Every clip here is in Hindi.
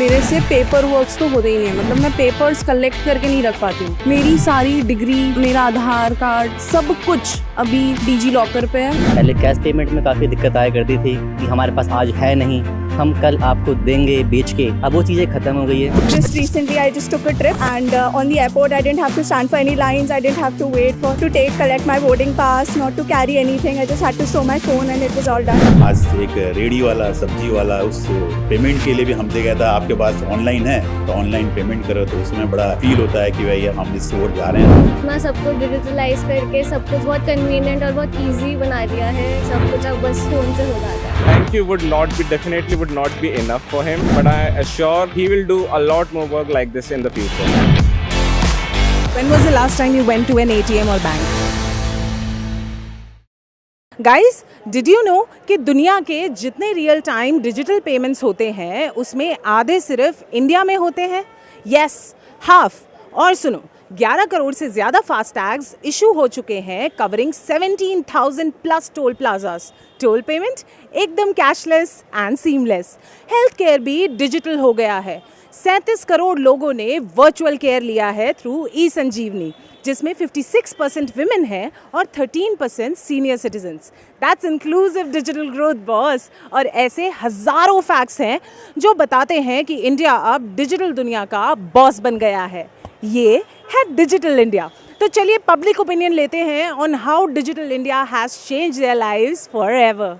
मेरे से पेपर वर्क्स तो होते ही नहीं है, मतलब मैं पेपर्स कलेक्ट करके नहीं रख पाती हूँ। मेरी सारी डिग्री, मेरा आधार कार्ड, सब कुछ अभी डिजी लॉकर पे है। पहले कैश पेमेंट में काफ़ी दिक्कत आया करती थी कि हमारे पास आज है नहीं, हम कल आपको देंगे बेच के। अब वो चीज़ें खत्म हो गई है। Just recently I just took a trip and on the airport I didn't have to stand for any lines. I didn't have to wait for to collect my boarding pass, not to carry anything. I just had to show my phone and it was all done. आज एक रेडी वाला, सब्जी वाला उस पेमेंट के लिए भी हमसे कहता है आपके पास ऑनलाइन है तो ऑनलाइन पेमेंट करो, तो उसमें बड़ा फील होता है कि भाई हम इस ओर जा रहे हैं। इतना सब कुछ डिजिटलाइज करके सब कुछ बहुत कन्वीनियंट और बहुत इजी बना दिया है। सब कुछ अब बस फोन से हो जाता है। Thank you definitely would not be enough for him, but I assure he will do a lot more work like this in the future. When was the last time you went to an ATM or bank? Guys, did you know कि दुनिया के जितने रियल टाइम डिजिटल पेमेंट्स होते हैं उसमें आधे सिर्फ इंडिया में होते हैं? Yes, half. और सुनो, 11 करोड़ से ज़्यादा फास्टैग्स इशू हो चुके हैं, covering 17,000 plus toll plazas. Toll payment एकदम cashless and seamless. Health care भी डिजिटल हो गया है। 37 करोड़ लोगों ने वर्चुअल केयर लिया है थ्रू ई संजीवनी, जिसमें 56% विमेन हैं और 13% senior citizens. That's inclusive digital growth boss. और ऐसे हज़ारों फैक्ट्स हैं जो बताते हैं कि इंडिया अब डिजिटल दुनिया का बॉस बन गया है। ये है डिजिटल इंडिया। तो चलिए पब्लिक ओपिनियन लेते हैं on how digital India has change their lives forever.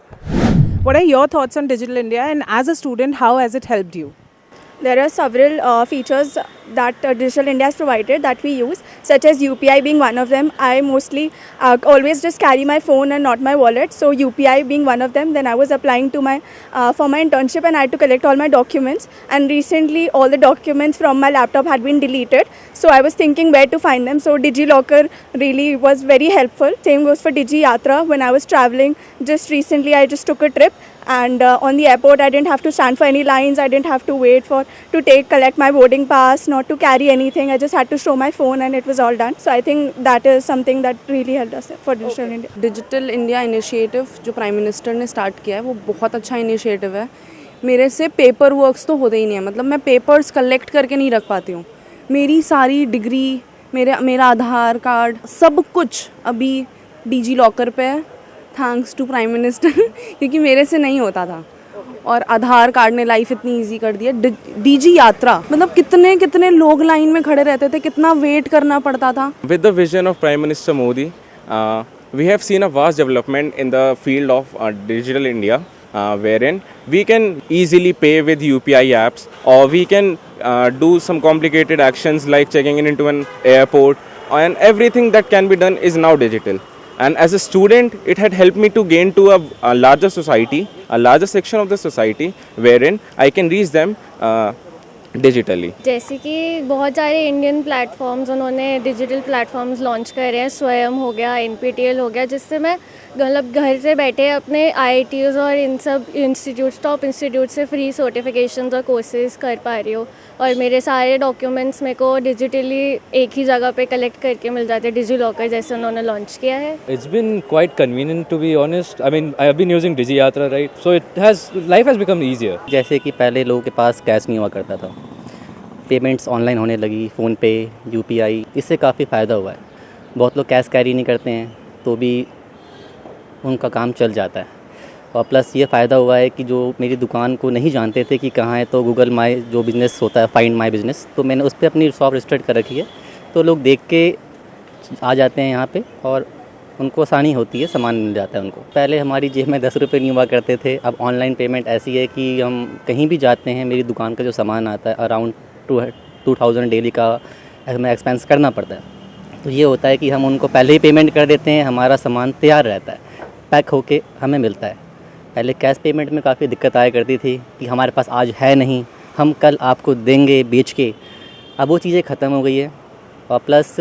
What are your thoughts on digital India, and as a student, how has it helped you? There are several features that Digital India has provided that we use, such as UPI being one of them. I mostly always just carry my phone and not my wallet, so UPI being one of them. Then I was applying to my for my internship and I had to collect all my documents. And recently, all the documents from my laptop had been deleted, so I was thinking where to find them. So DigiLocker really was very helpful. Same goes for Digi Yatra. When I was traveling, just recently I just took a trip. And on the airport, I didn't have to stand for any lines. I didn't have to wait for to collect my boarding pass, not to carry anything. I just had to show my phone, and it was all done. So I think that is something that really helped us for Digital India. Digital India initiative जो प्राइम मिनिस्टर ने स्टार्ट किया है वो बहुत अच्छा इनिशिएटिव है। मेरे से पेपर वर्क्स तो होते ही नहीं है, मतलब मैं पेपर्स कलेक्ट करके नहीं रख पाती हूँ। मेरी सारी डिग्री, मेरा आधार कार्ड, सब कुछ अभी डिजी लॉकर पे है, थैंक्स टू प्राइम मिनिस्टर क्योंकि मेरे से नहीं होता था। और आधार कार्ड ने लाइफ इतनी इजी कर दी है। डीजी यात्रा, मतलब कितने कितने लोग लाइन में खड़े रहते थे, कितना वेट करना पड़ता था। With the vision of Prime Minister Modi, we have seen a vast development in the field of digital India, wherein we can easily pay with UPI apps, or we can do some complicated actions like checking in into an airport, and everything that can be done is now digital. And as a student, it had helped me to gain to a larger society, a larger section of the society, wherein I can reach them digitally. जैसे कि बहुत सारे इंडियन प्लेटफॉर्म्स उन्होंने डिजिटल प्लेटफॉर्म्स लॉन्च करे हैं। स्वयं हो गया, NPTEL हो गया, जिससे मैं मतलब घर से बैठे अपने IITs और इन सब इंस्टीट्यूट्स, टॉप इंस्टीट्यूट से फ्री सर्टिफिकेशंस और कोर्सेज कर पा रही हूँ। और मेरे सारे डॉक्यूमेंट्स मेरे को डिजिटली एक ही जगह पे कलेक्ट करके मिल जाते हैं, डिजी लॉकर जैसे उन्होंने लॉन्च किया है। It's been quite convenient to be honest. I mean, I have been using Digi Yatra, right? So life has become easier. जैसे कि पहले लोगों के पास कैश नहीं हुआ करता था, पेमेंट्स ऑनलाइन होने लगी, फ़ोनपे, UPI, इससे काफ़ी फ़ायदा हुआ है। बहुत लोग कैश कैरी नहीं करते हैं तो भी उनका काम चल जाता है। और प्लस ये फ़ायदा हुआ है कि जो मेरी दुकान को नहीं जानते थे कि कहाँ है, तो गूगल माई जो बिज़नेस होता है, फाइंड माई बिज़नेस, तो मैंने उस पर अपनी शॉप रजिस्टर्ड कर रखी है, तो लोग देख के आ जाते हैं यहाँ पे और उनको आसानी होती है, सामान मिल जाता है उनको। पहले हमारी जेब में 10 रुपये नहीं हुआ करते थे, अब ऑनलाइन पेमेंट ऐसी है कि हम कहीं भी जाते हैं, मेरी दुकान का जो सामान आता है अराउंड 2000 डेली का हमें एक्सपेंस करना पड़ता है। तो ये होता है कि हम उनको पहले ही पेमेंट कर देते हैं, हमारा सामान तैयार रहता है, पैक होके हमें मिलता है। पहले कैश पेमेंट में काफ़ी दिक्कत आया करती थी कि हमारे पास आज है नहीं, हम कल आपको देंगे बेच के। अब वो चीज़ें ख़त्म हो गई है। और प्लस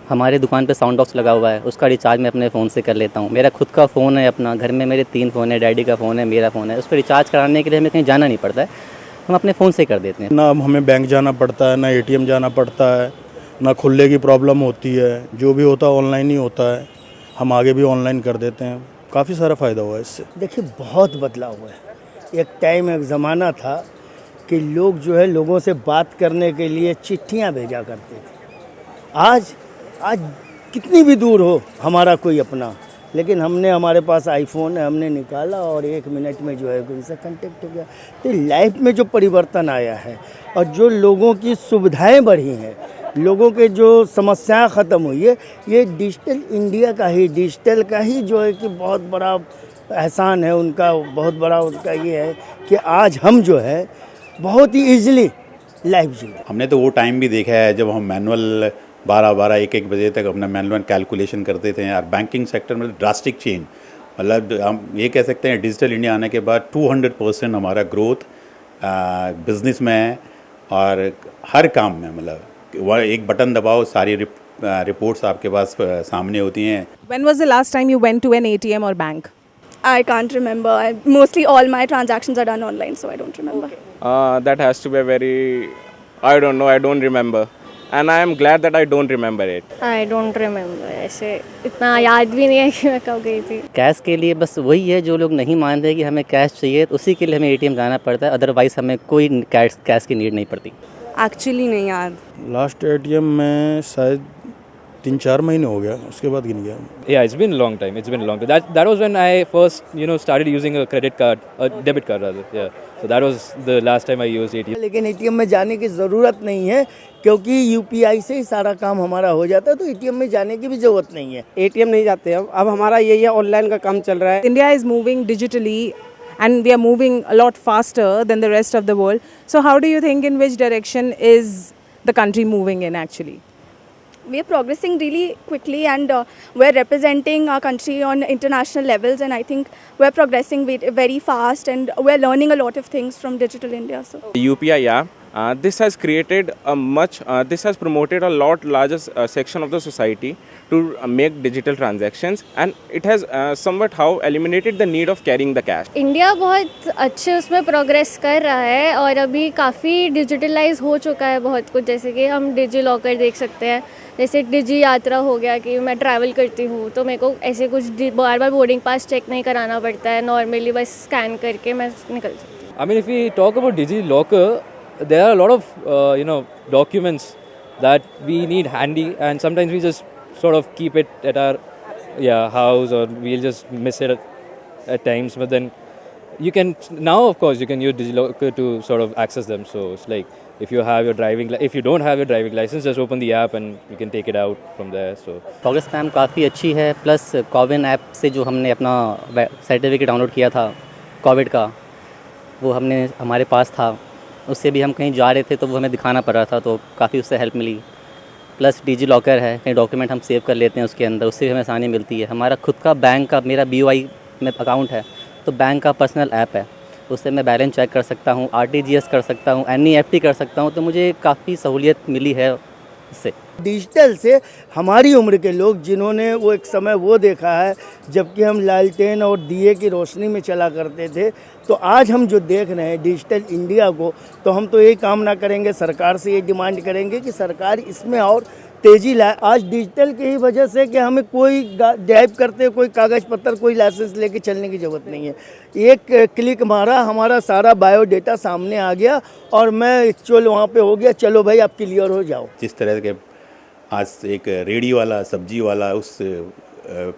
हमारे दुकान पे साउंड बॉक्स लगा हुआ है, उसका रिचार्ज मैं अपने फ़ोन से कर लेता हूँ। मेरा खुद का फ़ोन है अपना, घर में मेरे 3 फ़ोन है, डैडी का फ़ोन है, मेरा फ़ोन है। उस पर रिचार्ज कराने के लिए हमें कहीं जाना नहीं पड़ता है, हम अपने फ़ोन से कर देते हैं। ना हमें बैंक जाना पड़ता है, ना ATM जाना पड़ता है, ना खुलने की प्रॉब्लम होती है। जो भी होता है ऑनलाइन ही होता है, हम आगे भी ऑनलाइन कर देते हैं। काफ़ी सारा फ़ायदा हुआ है इससे। देखिए बहुत बदलाव हुआ है। एक टाइम, एक ज़माना था कि लोग जो है लोगों से बात करने के लिए चिट्ठियां भेजा करते थे। आज कितनी भी दूर हो हमारा कोई अपना, लेकिन हमारे पास आईफोन है, हमने निकाला और 1 मिनट में जो है उनसे कांटेक्ट हो गया। तो लाइफ में जो परिवर्तन आया है और जो लोगों की सुविधाएं बढ़ी हैं, लोगों के जो समस्याएं ख़त्म हुई है, ये डिजिटल इंडिया का ही जो है कि बहुत बड़ा एहसान है उनका, बहुत बड़ा उनका ये है कि आज हम जो है बहुत ही ईजिली लाइफ जी। हमने तो वो टाइम भी देखा है जब हम मैनुअल 12-12, 1-1 बजे तक अपना मैनुअल कैलकुलेशन करते थे यार। बैंकिंग सेक्टर में ड्रास्टिक चेंज, मतलब हम ये कह सकते हैं डिजिटल इंडिया आने के बाद 200% हमारा ग्रोथ बिजनेस में है और हर काम में। मतलब वह एक बटन दबाओ, सारी रिपोर्ट्स आपके पास सामने होती हैं। When was the last time you went to an ATM or bank? I can't remember. Mostly all my transactions are done online, so I don't remember. That has to be a very, I don't know, I don't remember. And I am glad that I don't remember it. I don't remember. ऐसे इतना याद भी नहीं है कि मैं कब गई थी। कैश के लिए बस वही है, जो लोग नहीं मानते कि हमें कैश चाहिए तो उसी के लिए हमें एटीएम जाना पड़ता है, अदरवाइज़ हमें कोई कैश की नीड नहीं पड़ती। एक्चुअली नहीं याद। लास्ट एटीएम में शायद 3-4 महीने हो गया, उसके बाद गिन गया। Yeah, it's been a long time. That was when I first, started using a credit card, a debit card rather. Yeah. So that was the last time I used ATM. लेकिन एटीएम में जाने की ज़रूरत नहीं है क्योंकि यूपीआई से ही सारा काम हमारा हो जाता है, तो एटीएम में जाने की भी ज़रूरत नहीं है। एटीएम नहीं जाते हम, अब हमारा ये ऑनलाइन का काम चल रहा है। India is moving digitally and we are moving a lot faster than the rest of the world. So how do you think, in which direction is the country moving in actually? We are progressing really quickly and we're representing our country on international levels, and I think we're progressing very fast and we're learning a lot of things from Digital India. So UPI app, this has created this has promoted a lot larger section of the society to make digital transactions, and it has somewhat how eliminated the need of carrying the cash. India बहुत अच्छे उसमें प्रोग्रेस कर रहा है और अभी काफ़ी डिजिटलाइज हो चुका है बहुत कुछ, जैसे कि हम डिजी लॉकर देख सकते हैं, जैसे डिजी यात्रा हो गया कि मैं ट्रैवल करती हूँ तो मेरे को ऐसे कुछ बार बार बोर्डिंग पास चेक नहीं कराना पड़ता है, नॉर्मली बस स्कैन करके मैं निकल सकती हूँ। I mean, if we talk about DigiLocker, there are a lot of documents that we need handy, and sometimes we just sort of keep it at our house, or we'll just miss it at times. But then you can now, of course, you can use DigiLocker to sort of access them. So it's like if you don't have your driving license, just open the app and you can take it out from there. So progress ma'am काफ़ी अच्छी है, प्लस कोविन ऐप से जो हमने अपना सर्टिफिकेट डाउनलोड किया था कोविड का, वो हमारे पास था, उससे भी हम कहीं जा रहे थे तो वो हमें दिखाना पड़ रहा था, तो काफ़ी उससे हेल्प मिली। प्लस डिजी लॉकर है, कहीं डॉक्यूमेंट हम सेव कर लेते हैं उसके अंदर, उससे भी हमें आसानी मिलती है। हमारा खुद का बैंक का, मेरा BOI में अकाउंट है तो बैंक का पर्सनल ऐप है, उससे मैं बैलेंस चेक कर सकता हूँ, RTGS कर सकता हूँ, NEFT कर सकता हूँ, तो मुझे काफ़ी सहूलियत मिली है इससे। डिजिटल से हमारी उम्र के लोग जिन्होंने वो एक समय वो देखा है जबकि हम लालटेन और दिए की रोशनी में चला करते थे, तो आज हम जो देख रहे हैं डिजिटल इंडिया को, तो हम तो यही कामना करेंगे, सरकार से ये डिमांड करेंगे कि सरकार इसमें और तेज़ी लाए। आज डिजिटल की ही वजह से कि हमें कोई ड्राइव करते कोई कागज़ पत्तर, कोई लाइसेंस लेके चलने की ज़रूरत नहीं है। एक क्लिक मारा, हमारा सारा बायोडेटा सामने आ गया और मैं एक्चुअल वहाँ पे हो गया, चलो भाई आप क्लियर हो जाओ। जिस तरह के आज एक रेडी वाला, सब्जी वाला उस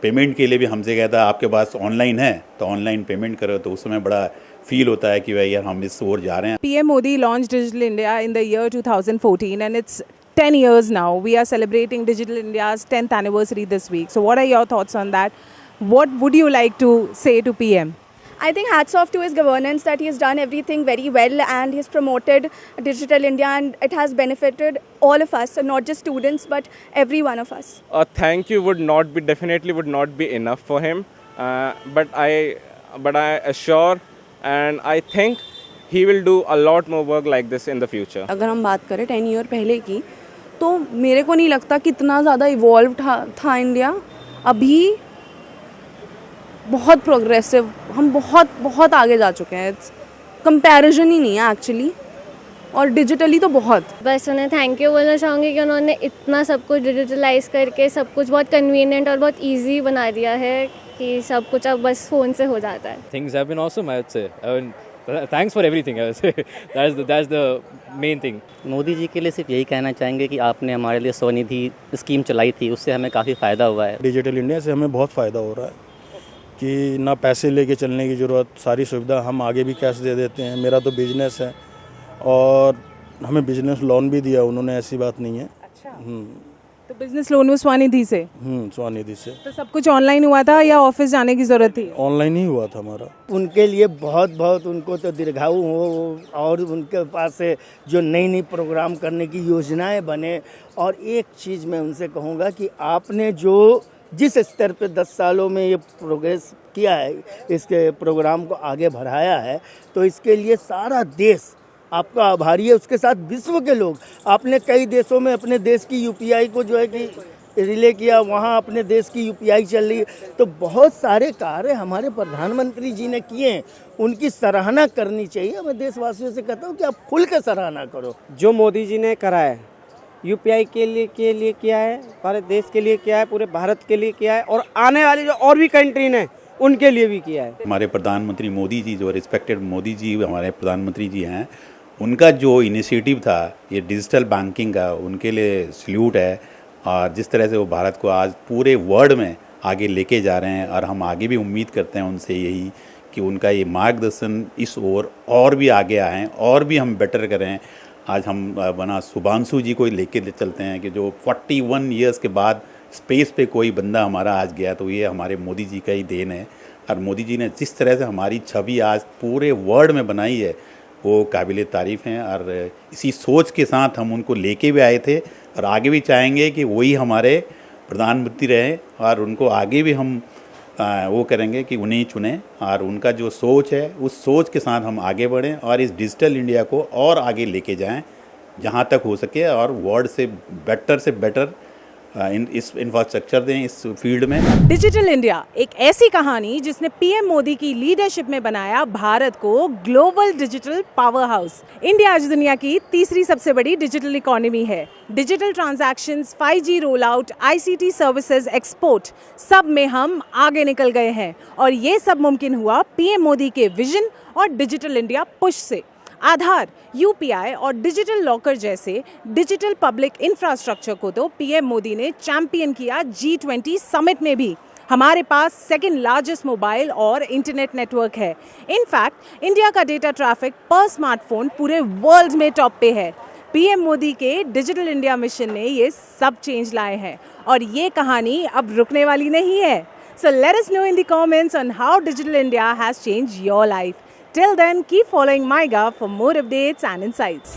पेमेंट के लिए भी हमसे कहता है आपके पास ऑनलाइन है तो ऑनलाइन पेमेंट करो, तो उस समय बड़ा फील होता है कि भाई यार हम इस ओर जा रहे हैं। PM Modi launched Digital India in the year 2014 and it's 10 years now. We are celebrating Digital India's 10th anniversary this week. So what are your thoughts on that? What would you like to say to PM? I think hats off to his governance that he has done everything very well and he's promoted Digital India, and it has benefited all of us, so not just students but every one of us. Thank you would not be enough for him, but I assure and I think he will do a lot more work like this in the future. अगर हम बात करें 10 ईयर पहले की, तो मेरे को नहीं लगता कितना ज़्यादा इवॉल्व था इंडिया। अभी बहुत प्रोग्रेसिव, हम बहुत आगे जा चुके हैं, कंपैरिजन ही नहीं है एक्चुअली, और डिजिटली तो बहुत। बस उन्हें थैंक यू बोलना चाहूँगी कि उन्होंने इतना सब कुछ डिजिटलाइज करके सब कुछ बहुत कन्वीनियंट और बहुत ईजी बना दिया है कि सब कुछ अब बस फ़ोन से हो जाता है। Things have been awesome, I would say. I mean, Thanks for everything. I would say that's the main thing. Modi ji के लिए सिर्फ यही कहना चाहेंगे कि आपने हमारे लिए स्वनिधि स्कीम चलाई थी, उससे हमें काफ़ी फ़ायदा हुआ है। डिजिटल इंडिया से हमें बहुत फ़ायदा हो रहा है कि ना पैसे लेके चलने की ज़रूरत, सारी सुविधा हम आगे भी कैश दे देते हैं। मेरा तो बिजनेस है और हमें बिजनेस लोन भी दिया उन्होंने, ऐसी बात नहीं है। अच्छा, तो बिजनेस लोन वो स्वनिधि से? स्वनिधि से। तो सब कुछ ऑनलाइन हुआ था या ऑफिस जाने की ज़रूरत थी? ऑनलाइन ही हुआ था हमारा। उनके लिए बहुत बहुत उनको तो दीर्घायु हो और उनके पास से जो नई नई प्रोग्राम करने की योजनाएं बने। और एक चीज़ मैं उनसे कहूँगा कि आपने जो जिस स्तर पे 10 सालों में ये प्रोग्रेस किया है, इसके प्रोग्राम को आगे बढ़ाया है, तो इसके लिए सारा देश आपका आभारी है, उसके साथ विश्व के लोग। आपने कई देशों में अपने देश की यूपीआई को जो है कि रिले किया, वहाँ अपने देश की यूपीआई चल रही है। तो बहुत सारे कार्य हमारे प्रधानमंत्री जी ने किए हैं, उनकी सराहना करनी चाहिए। मैं देशवासियों से कहता हूँ कि आप खुल के सराहना करो। जो मोदी जी ने करा है यूपीआई के लिए किया है, भारत देश के लिए किया है, पूरे भारत के लिए किया है, और आने वाली जो और भी कंट्री ने उनके लिए भी किया है। हमारे प्रधानमंत्री मोदी जी, जो रिस्पेक्टेड मोदी जी हमारे प्रधानमंत्री जी हैं, उनका जो इनिशिएटिव था ये डिजिटल बैंकिंग का, उनके लिए सल्यूट है। और जिस तरह से वो भारत को आज पूरे वर्ल्ड में आगे लेके जा रहे हैं, और हम आगे भी उम्मीद करते हैं उनसे यही कि उनका ये मार्गदर्शन इस ओर और भी आगे आएँ और भी हम बेटर करें। आज हम बना शुभांशु जी को लेके चलते हैं कि जो 41 ईयर्स के बाद स्पेस पे कोई बंदा हमारा आज गया, तो ये हमारे मोदी जी का ही देन है। और मोदी जी ने जिस तरह से हमारी छवि आज पूरे वर्ल्ड में बनाई है, वो काबिल तारीफ़ हैं। और इसी सोच के साथ हम उनको लेके भी आए थे और आगे भी चाहेंगे कि वही हमारे प्रधानमंत्री रहें, और उनको आगे भी हम वो करेंगे कि उन्हें चुनें। और उनका जो सोच है, उस सोच के साथ हम आगे बढ़ें और इस डिजिटल इंडिया को और आगे लेके जाएं जहां तक हो सके, और वर्ल्ड से बेटर इस इंफ्रास्ट्रक्चर दें इस फील्ड में। डिजिटल इंडिया एक ऐसी कहानी जिसने पीएम मोदी की लीडरशिप में बनाया भारत को global digital power house. India आज दुनिया की तीसरी सबसे बड़ी डिजिटल इकोनॉमी है। Digital transactions, 5G roll out, ICT services, export, सब में हम आगे निकल गए हैं, और ये सब मुमकिन हुआ पीएम मोदी के विजन और डिजिटल इंडिया पुश से। आधार, यूपीआई और डिजिटल लॉकर जैसे डिजिटल पब्लिक इंफ्रास्ट्रक्चर को तो पीएम मोदी ने चैंपियन किया G20 समिट में भी। हमारे पास सेकंड लार्जेस्ट मोबाइल और इंटरनेट नेटवर्क है। इनफैक्ट इंडिया का डेटा ट्रैफिक पर स्मार्टफोन पूरे वर्ल्ड में टॉप पे है। पीएम मोदी के डिजिटल इंडिया मिशन ने ये सब चेंज लाए हैं, और ये कहानी अब रुकने वाली नहीं है। So let us know in the comments on how Digital India has changed your life. Till then, keep following MyGov for more updates and insights.